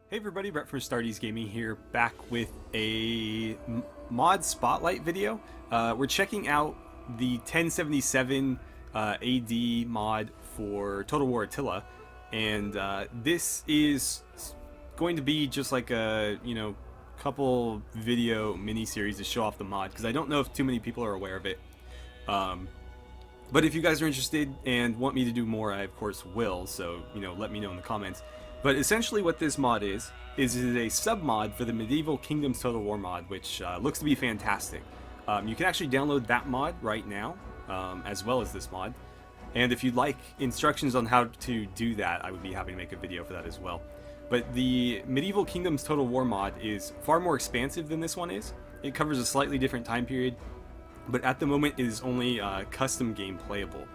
Hey everybody, Brett from AstartesGaming here, back with a mod spotlight video. We're checking out the 1077 AD mod for Total War Attila, and this is going to be just like a couple video mini series to show off the mod, because I don't know if too many people are aware of it. But if you guys are interested and want me to do more, I of course will, so let me know in the comments. But essentially what this mod is a sub-mod for the Medieval Kingdoms Total War mod, which looks to be fantastic. You can actually download that mod right now, as well as this mod. And if you'd like instructions on how to do that, I would be happy to make a video for that as well. But the Medieval Kingdoms Total War mod is far more expansive than this one is. It covers a slightly different time period, but at the moment it is only custom game playable.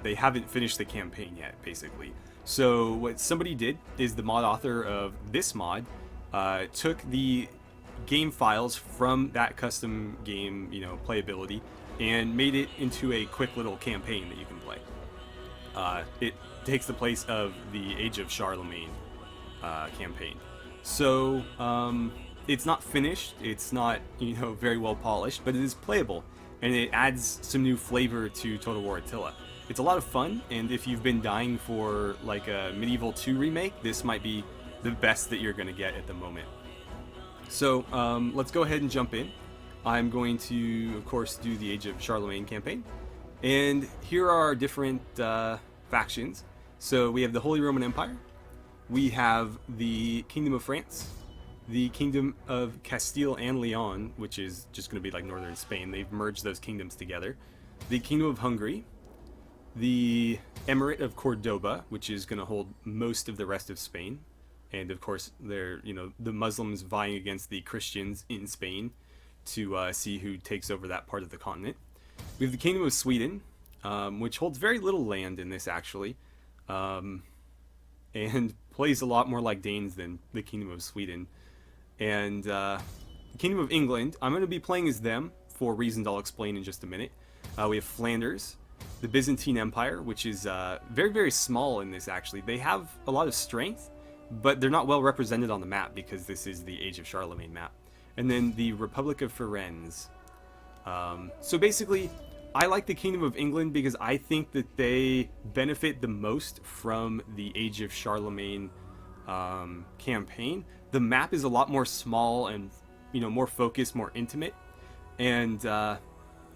They haven't finished the campaign yet, basically. So what somebody did is the mod author of this mod took the game files from that custom game, playability, and made it into a quick little campaign that you can play. It takes the place of the Age of Charlemagne campaign. So it's not finished, it's not very well polished, but it is playable, and it adds some new flavor to Total War Attila. It's a lot of fun, and if you've been dying for like a Medieval 2 remake, this might be the best that you're going to get at the moment. So let's go ahead and jump in. I'm going to, of course, do the Age of Charlemagne campaign. And here are our different factions. So we have the Holy Roman Empire. We have the Kingdom of France. The Kingdom of Castile and Leon, which is just going to be like northern Spain. They've merged those kingdoms together. The Kingdom of Hungary. The Emirate of Cordoba, which is going to hold most of the rest of Spain, and of course they're the Muslims vying against the Christians in Spain to see who takes over that part of the continent. We have the Kingdom of Sweden, which holds very little land in this actually, and plays a lot more like Danes than the Kingdom of Sweden. And the Kingdom of England, I'm going to be playing as them for reasons I'll explain in just a minute. We have Flanders. The Byzantine Empire, which is very, very small in this actually. They have a lot of strength, but they're not well represented on the map because this is the Age of Charlemagne map. And then the Republic of Firenze. So basically, I like the Kingdom of England because I think that they benefit the most from the Age of Charlemagne campaign. The map is a lot more small and more focused, more intimate, and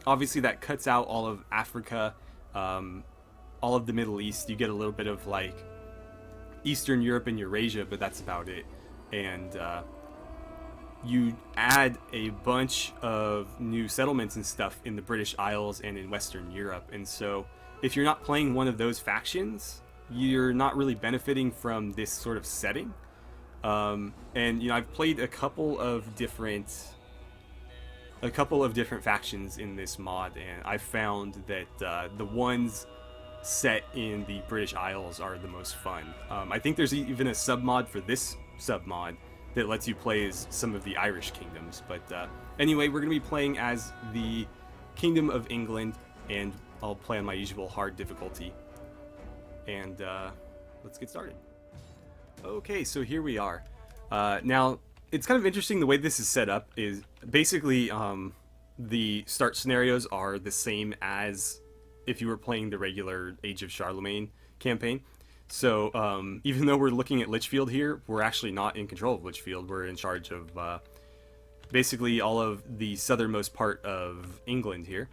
obviously that cuts out all of Africa, all of the Middle East. You get a little bit of like Eastern Europe and Eurasia, but that's about it. And you add a bunch of new settlements and stuff in the British Isles and in Western Europe. And so if you're not playing one of those factions, you're not really benefiting from this sort of setting. And I've played a couple of different factions in this mod, and I found that the ones set in the British Isles are the most fun. I think there's even a sub-mod for this sub-mod that lets you play as some of the Irish kingdoms. But anyway, we're going to be playing as the Kingdom of England, and I'll play on my usual hard difficulty. And let's get started. Okay, so here we are. Now, it's kind of interesting the way this is set up. Is basically the start scenarios are the same as if you were playing the regular Age of Charlemagne campaign. So even though we're looking at Lichfield here, we're actually not in control of Lichfield. We're in charge of basically all of the southernmost part of England here.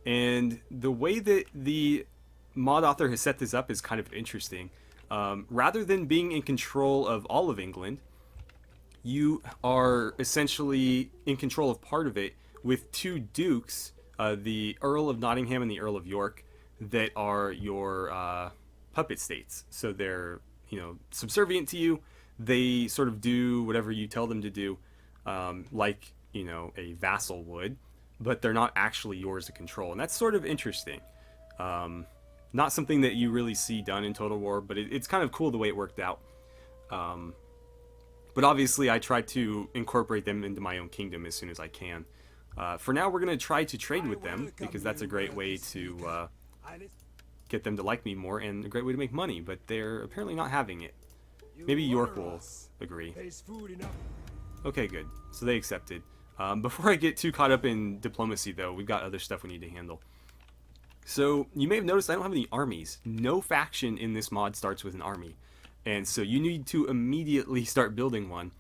And the way that the mod author has set this up is kind of interesting. Rather than being in control of all of England, you are essentially in control of part of it with two dukes, the Earl of Nottingham and the Earl of York, that are your puppet states. So they're subservient to you. They sort of do whatever you tell them to do, like a vassal would, but they're not actually yours to control. And that's sort of interesting. Not something that you really see done in Total War, but it's kind of cool the way it worked out. But obviously I try to incorporate them into my own kingdom as soon as I can. For now, we're going to try to trade with them, because that's a great way to get them to like me more, and a great way to make money, but they're apparently not having it. Maybe York will agree. Okay, good. So they accepted. Before I get too caught up in diplomacy, though, we've got other stuff we need to handle. So you may have noticed I don't have any armies. No faction in this mod starts with an army. And so you need to immediately start building one.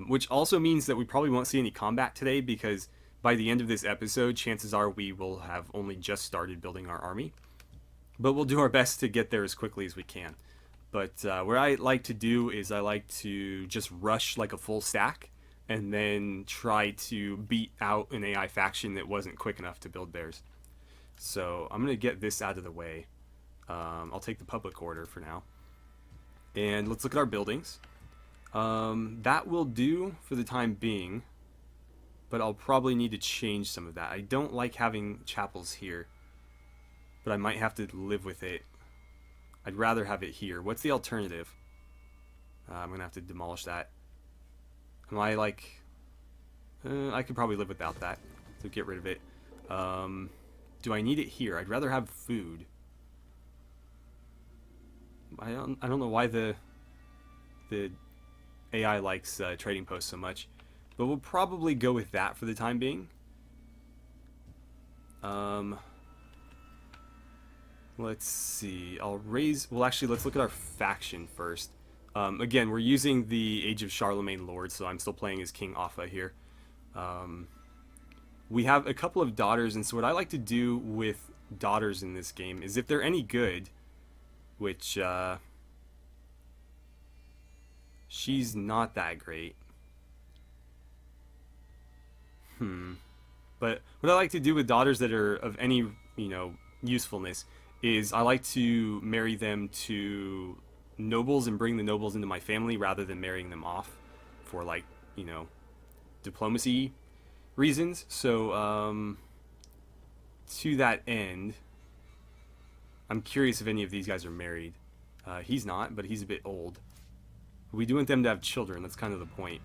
Which also means that we probably won't see any combat today, because by the end of this episode, chances are we will have only just started building our army. But we'll do our best to get there as quickly as we can. But what I like to do is I like to just rush like a full stack and then try to beat out an AI faction that wasn't quick enough to build theirs. So I'm going to get this out of the way. I'll take the public order for now. And let's look at our buildings. That will do for the time being, but I'll probably need to change some of that. I don't like having chapels here, but I might have to live with it. I'd rather have it here. What's the alternative? I'm going to have to demolish that. Am I like... I could probably live without that, so get rid of it. Do I need it here? I'd rather have food. I don't know why the AI likes trading posts so much, but we'll probably go with that for the time being. Let's see. Well, actually, let's look at our faction first. Again, we're using the Age of Charlemagne Lord, so I'm still playing as King Offa here. We have a couple of daughters, and so what I like to do with daughters in this game is, if they're any good, which she's not that great. But what I like to do with daughters that are of any, usefulness is I like to marry them to nobles and bring the nobles into my family rather than marrying them off for, like, diplomacy reasons. So to that end, I'm curious if any of these guys are married. He's not, but he's a bit old. We do want them to have children. That's kind of the point.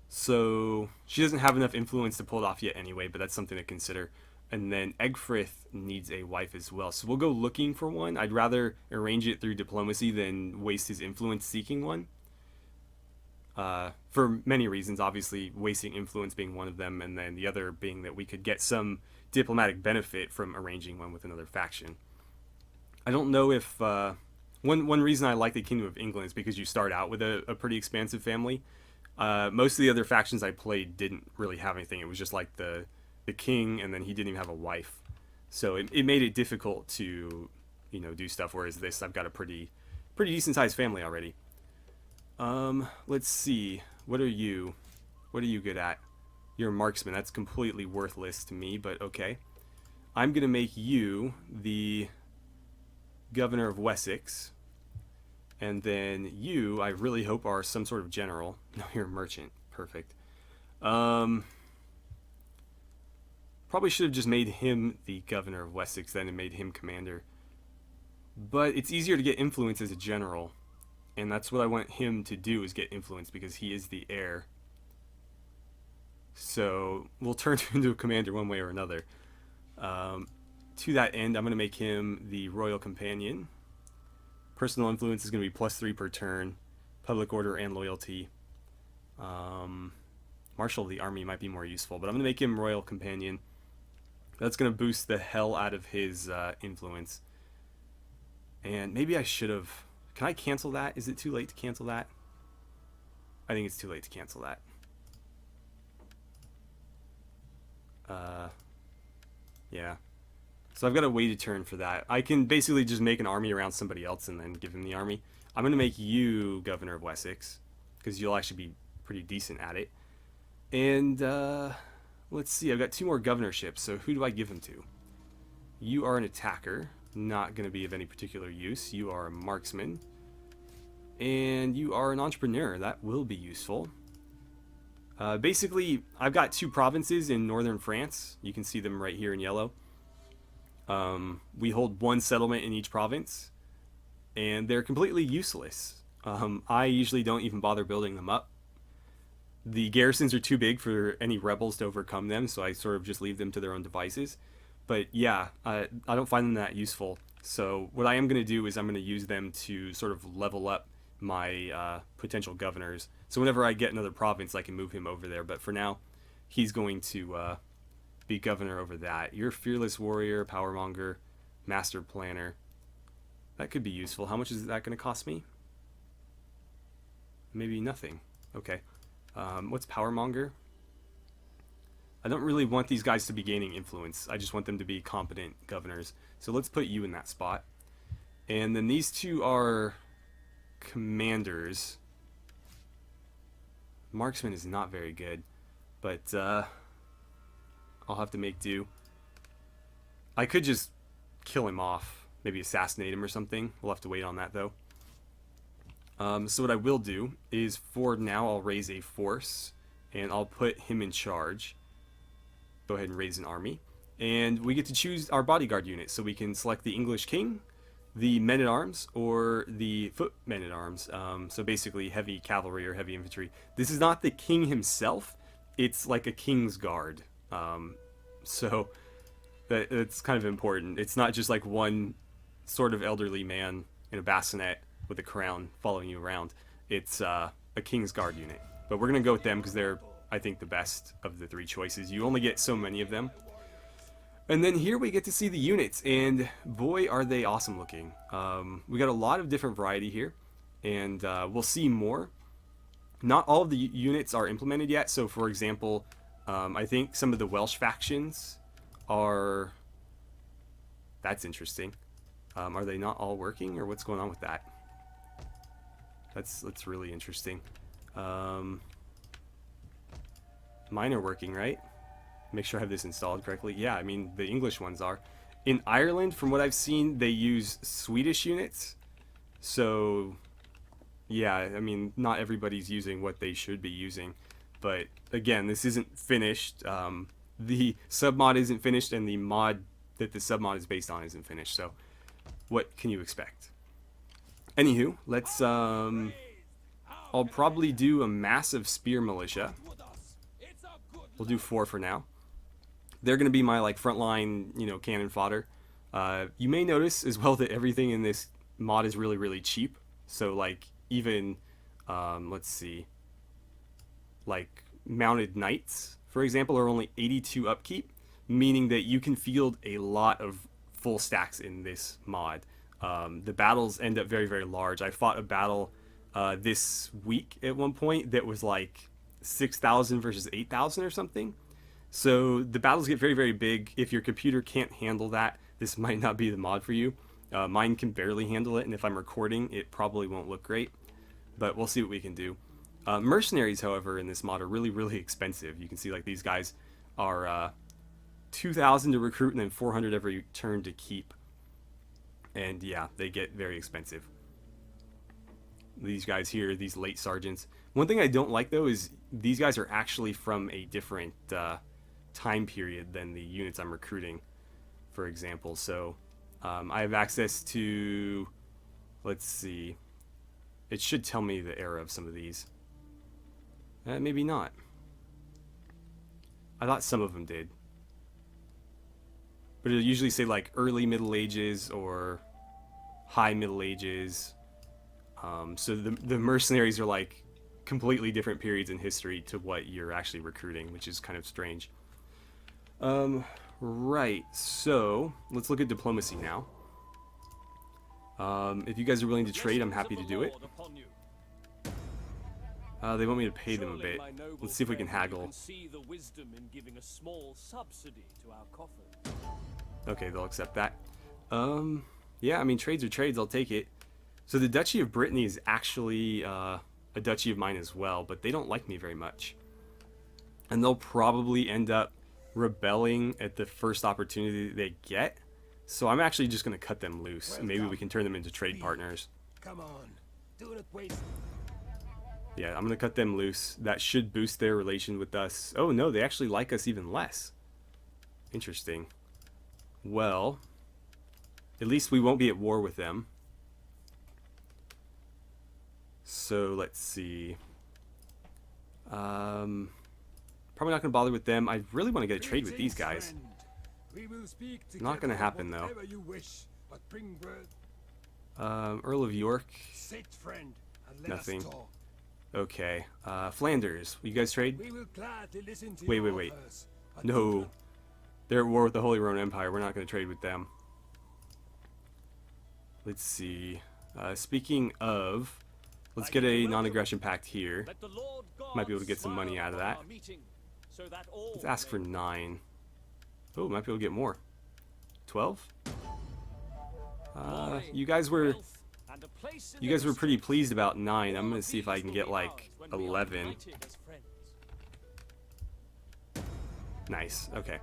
So she doesn't have enough influence to pull it off yet anyway, but that's something to consider. And then Egfrith needs a wife as well, so we'll go looking for one. I'd rather arrange it through diplomacy than waste his influence seeking one. For many reasons, obviously wasting influence being one of them, and then the other being that we could get some diplomatic benefit from arranging one with another faction. I don't know if... One reason I like the Kingdom of England is because you start out with a pretty expansive family. Most of the other factions I played didn't really have anything. It was just like the king, and then he didn't even have a wife. So it made it difficult to, do stuff, whereas this, I've got a pretty decent sized family already. Let's see. What are you? What are you good at? You're a marksman. That's completely worthless to me, but okay. I'm going to make you the governor of Wessex. And then you, I really hope, are some sort of general. No, you're a merchant. Perfect. Probably should have just made him the governor of Wessex then and made him commander. But it's easier to get influence as a general. And that's what I want him to do, is get influence, because he is the heir. So we'll turn him into a commander one way or another. To that end, I'm going to make him the royal companion. Personal influence is going to be +3 per turn. Public order and loyalty. Marshal of the army might be more useful, but I'm going to make him royal companion. That's going to boost the hell out of his influence. And maybe I should have... Can I cancel that? Is it too late to cancel that? I think it's too late to cancel that. Yeah. So I've got to wait a turn for that. I can basically just make an army around somebody else and then give him the army. I'm going to make you governor of Wessex, because you'll actually be pretty decent at it. And let's see, I've got 2 more governorships, so who do I give them to? You are an attacker, not going to be of any particular use. You are a marksman. And you are an entrepreneur. That will be useful. Basically, I've got 2 provinces in northern France. You can see them right here in yellow. We hold 1 settlement in each province, and they're completely useless. I usually don't even bother building them up. The garrisons are too big for any rebels to overcome them, so I sort of just leave them to their own devices. But yeah, I don't find them that useful. So what I am going to do is I'm going to use them to sort of level up my potential governors. So whenever I get another province, I can move him over there. But for now, he's going to be governor over that. You're a fearless warrior, powermonger, master planner. That could be useful. How much is that going to cost me? Maybe nothing. Okay. What's powermonger? I don't really want these guys to be gaining influence. I just want them to be competent governors. So let's put you in that spot. And then these two are commanders. Marksman is not very good, but I'll have to make do. I could just kill him off, maybe assassinate him or something. We'll have to wait on that though. So what I will do is, for now, I'll raise a force and I'll put him in charge. Go ahead and raise an army, and we get to choose our bodyguard unit. So we can select the English king, the men-at-arms, or the foot men-at-arms. So basically heavy cavalry or heavy infantry. This is not the king himself, it's like a king's guard. So that's kind of important. It's not just like one sort of elderly man in a bassinet with a crown following you around. It's a king's guard unit, but we're gonna go with them because they're, I think, the best of the three choices. You only get so many of them. And then here we get to see the units, and boy are they awesome looking. We got a lot of different variety here, and we'll see more. Not all of the units are implemented yet, so for example, I think some of the Welsh factions are... That's interesting. Are they not all working, or what's going on with that? That's really interesting. Mine are working, right? Make sure I have this installed correctly. Yeah, I mean, the English ones are. In Ireland, from what I've seen, they use Swedish units. So, yeah, I mean, not everybody's using what they should be using. But, again, this isn't finished. The submod isn't finished, and the mod that the submod is based on isn't finished. So, what can you expect? Anywho, let's, I'll probably do a massive spear militia. We'll do 4 for now. They're going to be my, like, frontline, you know, cannon fodder. You may notice as well that everything in this mod is really, really cheap. So, like, even, let's see, like, mounted knights, for example, are only 82 upkeep, meaning that you can field a lot of full stacks in this mod. The battles end up very, very large. I fought a battle this week at one point that was, like, 6,000 versus 8,000 or something. So the battles get very, very big. If your computer can't handle that, this might not be the mod for you. Mine can barely handle it, and if I'm recording, it probably won't look great. But we'll see what we can do. Mercenaries, however, in this mod are really, really expensive. You can see, like, these guys are 2,000 to recruit and then 400 every turn to keep. And yeah, they get very expensive. These guys here, these late sergeants. One thing I don't like, though, is these guys are actually from a different time period than the units I'm recruiting, for example. So I have access to, let's see, it should tell me the era of some of these. Maybe not. I thought some of them did. But it'll usually say, like, early Middle Ages or high Middle Ages. So the mercenaries are, like, completely different periods in history to what you're actually recruiting, which is kind of strange. Right, so let's look at diplomacy now. If you guys are willing to trade, I'm happy to do it. They want me to pay them a bit. Let's see if we can haggle. Okay, they'll accept that. Yeah, I mean, trades are trades, I'll take it. So the Duchy of Brittany is actually a duchy of mine as well, but they don't like me very much. And they'll probably end up rebelling at the first opportunity they get. So I'm actually just going to cut them loose. Maybe we can turn them into trade partners. Come on. Do it quick. Yeah, I'm going to cut them loose. That should boost their relation with us. Oh no, they actually like us even less. Interesting. Well, at least we won't be at war with them. So let's see. Probably not going to bother with them. I really want to get a trade with these guys. Not going to happen though. but bring word. Earl of York. Sit, friend, and let Nothing. us talk. Okay. Flanders. Will you guys trade? We will gladly listen to Wait, your wait. offers, but No. They're at war with the Holy Roman Empire. We're not going to trade with them. Let's see. Speaking of, let's get a non-aggression pact here. Might be able to get some money out of that. Let's ask for 9. Oh, might be able to get more. 12? You guys were pretty pleased about 9. I'm going to see if I can get like 11. Nice. Okay.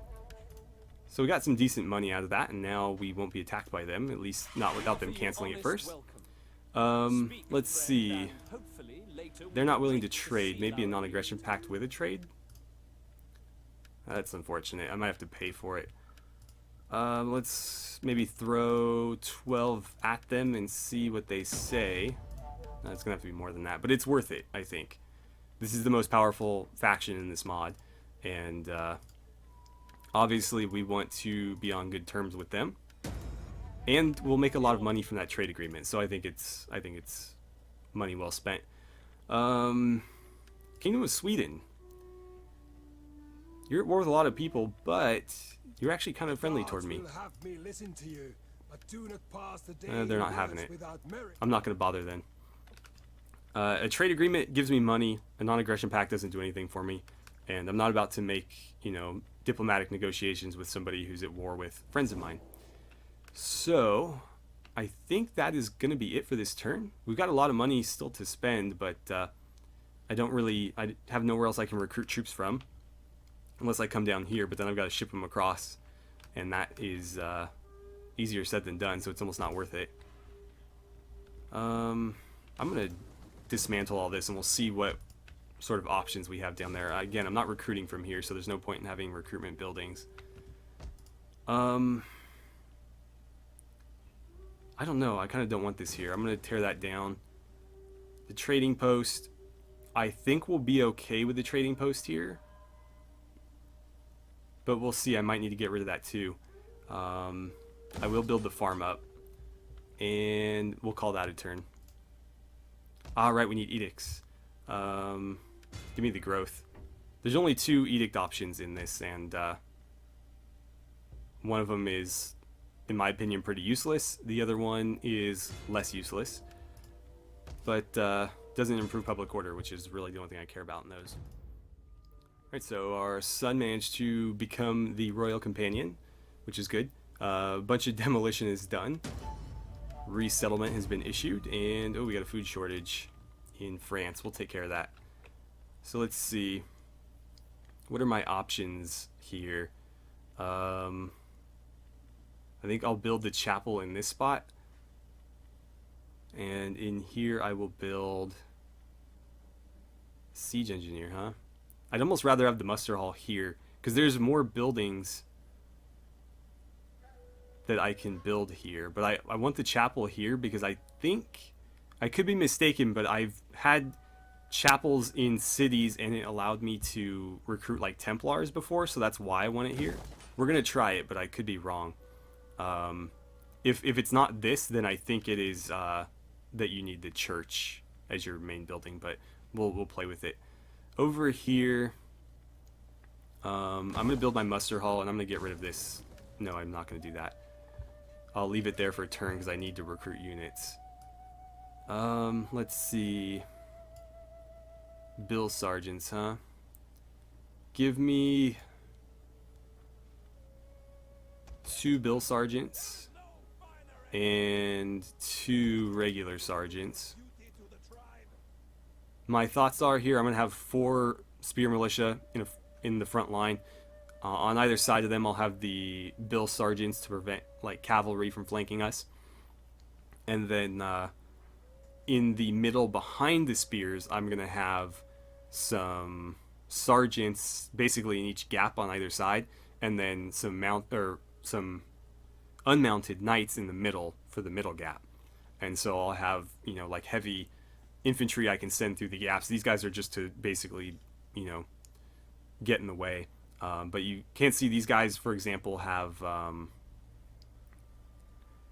So we got some decent money out of that, and now we won't be attacked by them, at least not without them canceling it first. Let's see. They're not willing to trade. Maybe a non-aggression pact with a trade? That's unfortunate. I might have to pay for it. Let's maybe throw 12 at them and see what they say. It's gonna have to be more than that, but it's worth it, I think. This is the most powerful faction in this mod, and obviously we want to be on good terms with them, and we'll make a lot of money from that trade agreement. So I think it's money well spent. Kingdom of Sweden. You're at war with a lot of people, but you're actually kind of friendly toward me. They're not having it. I'm not going to bother then. A trade agreement gives me money. A non-aggression pact doesn't do anything for me, and I'm not about to make, you know, diplomatic negotiations with somebody who's at war with friends of mine. So I think that is going to be it for this turn. We've got a lot of money still to spend, but I have nowhere else I can recruit troops from unless I come down here, but then I've got to ship them across, and that is easier said than done, so it's almost not worth it. I'm going to dismantle all this, and we'll see what sort of options we have down there. Again, I'm not recruiting from here, so there's no point in having recruitment buildings. I don't know. I kind of don't want this here. I'm going to tear that down. The trading post, I think we'll be okay with the trading post here, but we'll see. I might need to get rid of that too. I will build the farm up, and we'll call that a turn. Alright, we need edicts. Give me the growth. There's only 2 edict options in this, and one of them is, in my opinion, pretty useless. The other one is less useless, but doesn't improve public order, which is really the only thing I care about in those. Alright, so our son managed to become the royal companion, which is good. A bunch of demolition is done. Resettlement has been issued, and oh, we got a food shortage in France. We'll take care of that. So let's see. What are my options here? I think I'll build the chapel in this spot, and in here I will build siege engineer, huh? I'd almost rather have the muster hall here, because there's more buildings that I can build here, but I want the chapel here because I think, I could be mistaken, but I've had chapels in cities and it allowed me to recruit like Templars before, so that's why I want it here. We're gonna try it, but I could be wrong. If it's not this, then I think it is that you need the church as your main building, but we'll play with it. Over here, I'm gonna build my muster hall, and I'm gonna get rid of this. No, I'm not gonna do that. I'll leave it there for a turn because I need to recruit units. Let's see. Bill sergeants, huh? Give me 2 bill sergeants and 2 regular sergeants. My thoughts are here, I'm going to have 4 spear militia in the front line. On either side of them, I'll have the bill sergeants to prevent like cavalry from flanking us. And then in the middle behind the spears, I'm going to have some sergeants basically in each gap on either side, and then some unmounted knights in the middle for the middle gap. And so I'll have, you know, like heavy infantry I can send through the gaps. These guys are just to basically, you know, get in the way. But you can't see these guys, for example, have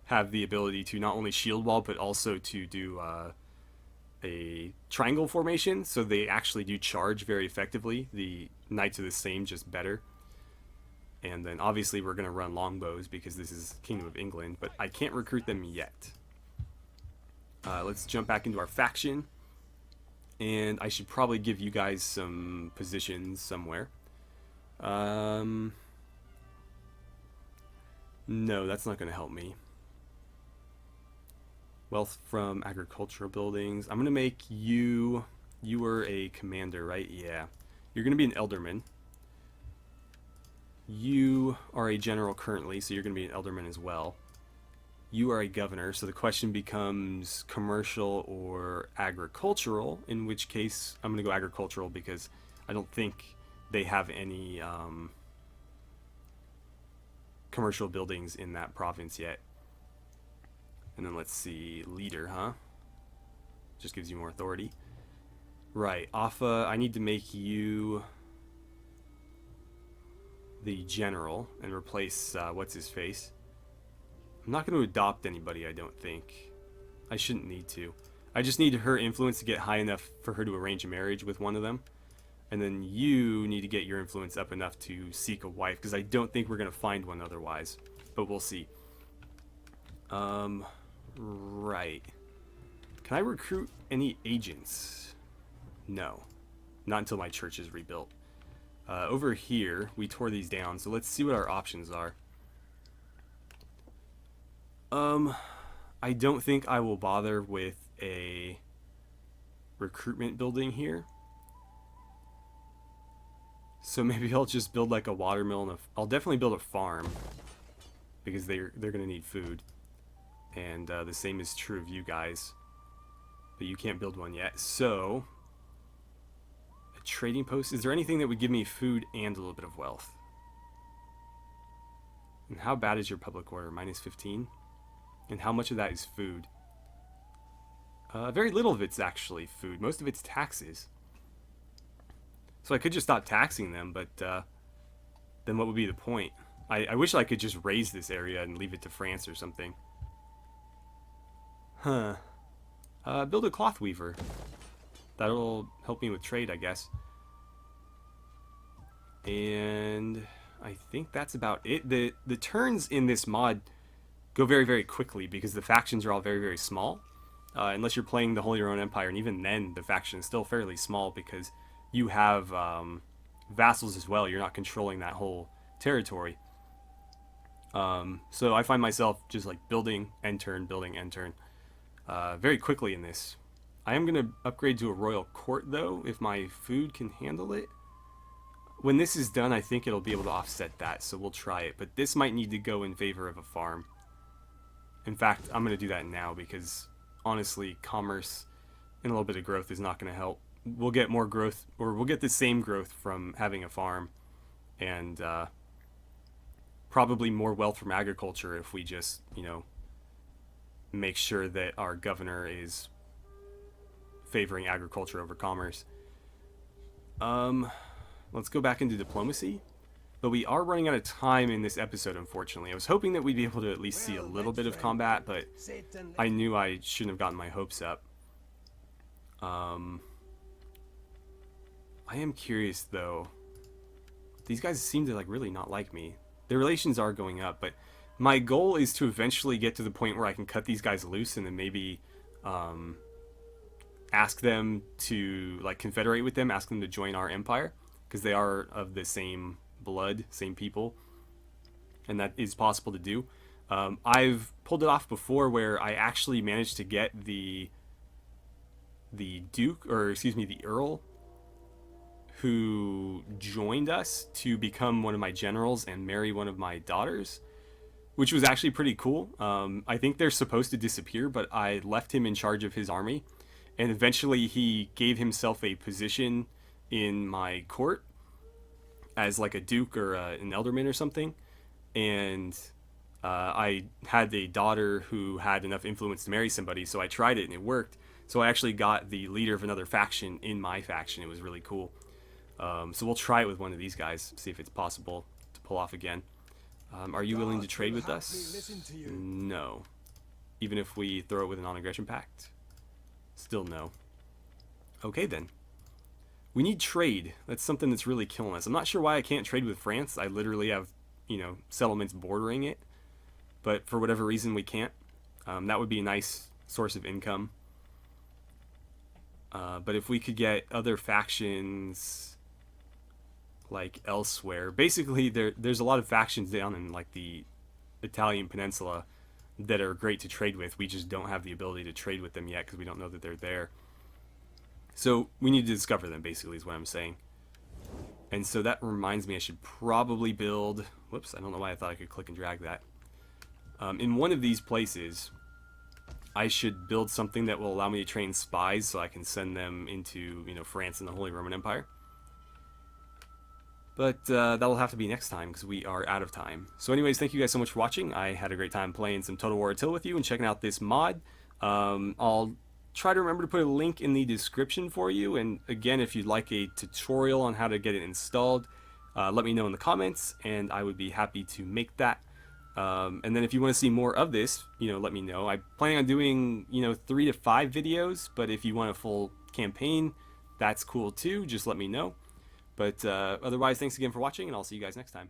have the ability to not only shield wall, but also to do a triangle formation, so they actually do charge very effectively. The Knights are the same, just better. And then obviously we're going to run longbows because this is Kingdom of England, but I can't recruit them yet. Let's jump back into our faction. And I should probably give you guys some positions somewhere. No, that's not going to help me. Wealth from agricultural buildings. I'm going to make you... You were a commander, right? Yeah. You're going to be an Elderman. You are a general currently, so you're going to be an Elderman as well. You are a governor, so the question becomes commercial or agricultural, in which case I'm going to go agricultural because I don't think they have any commercial buildings in that province yet. And then let's see, leader, huh? Just gives you more authority. Right, Offa, I need to make you the general and replace, what's his face? I'm not going to adopt anybody, I don't think. I shouldn't need to. I just need her influence to get high enough for her to arrange a marriage with one of them. And then you need to get your influence up enough to seek a wife, because I don't think we're going to find one otherwise. But we'll see. Right. Can I recruit any agents? No. Not until my church is rebuilt. Over here, we tore these down, so let's see what our options are. I don't think I will bother with a recruitment building here. So maybe I'll just build like a watermill and I'll definitely build a farm because they're going to need food. And the same is true of you guys. But you can't build one yet. So, a trading post. Is there anything that would give me food and a little bit of wealth? And how bad is your public order? -15? And how much of that is food? Very little of it's actually food. Most of it's taxes. So I could just stop taxing them, but then what would be the point? I wish I could just raise this area and leave it to France or something. Huh. Build a cloth weaver. That'll help me with trade, I guess. And I think that's about it. The turns in this mod go very, very quickly because the factions are all very, very small. Unless you're playing the Holy Roman Empire, and even then the faction is still fairly small because you have vassals as well. You're not controlling that whole territory. So I find myself just like building, end turn, building, end turn. Very quickly in this. I am going to upgrade to a royal court though, if my food can handle it. When this is done, I think it'll be able to offset that, so we'll try it. But this might need to go in favor of a farm. In fact, I'm going to do that now because, honestly, commerce and a little bit of growth is not going to help. We'll get more growth, or we'll get the same growth from having a farm. And probably more wealth from agriculture if we just, you know, make sure that our governor is favoring agriculture over commerce. Let's go back into diplomacy. But we are running out of time in this episode, unfortunately. I was hoping that we'd be able to at least see a little bit of combat, but I knew I shouldn't have gotten my hopes up. I am curious, though. These guys seem to, like, really not like me. Their relations are going up, but my goal is to eventually get to the point where I can cut these guys loose and then maybe ask them to, like, confederate with them, ask them to join our empire, because they are of the same blood, same people, and that is possible to do. I've pulled it off before where I actually managed to get the Duke, or excuse me, the Earl, who joined us to become one of my generals and marry one of my daughters, which was actually pretty cool. I think they're supposed to disappear, but I left him in charge of his army, and eventually he gave himself a position in my court as like a duke or an alderman or something, and I had a daughter who had enough influence to marry somebody, so I tried it and it worked. So I actually got the leader of another faction in my faction. It was really cool. So we'll try it with one of these guys, see if it's possible to pull off again. Are you willing to trade with us? No. even if we throw it with a non-aggression pact? Still no. Okay then. We need trade. That's something that's really killing us. I'm not sure why I can't trade with France. I literally have, you know, settlements bordering it. But for whatever reason, we can't. That would be a nice source of income. But if we could get other factions like elsewhere, basically there's a lot of factions down in like the Italian peninsula that are great to trade with. We just don't have the ability to trade with them yet because we don't know that they're there. So we need to discover them, basically, is what I'm saying. And so that reminds me, I should probably build... Whoops, I don't know why I thought I could click and drag that. In one of these places, I should build something that will allow me to train spies so I can send them into, you know, France and the Holy Roman Empire. But that'll have to be next time because we are out of time. So anyways, thank you guys so much for watching. I had a great time playing some Total War Attila with you and checking out this mod. I'll try to remember to put a link in the description for you. And again, if you'd like a tutorial on how to get it installed, let me know in the comments and I would be happy to make that. And then if you want to see more of this, you know, let me know. I'm planning on doing, you know, 3 to 5 videos, but if you want a full campaign, that's cool too. Just let me know. But otherwise, thanks again for watching, and I'll see you guys next time.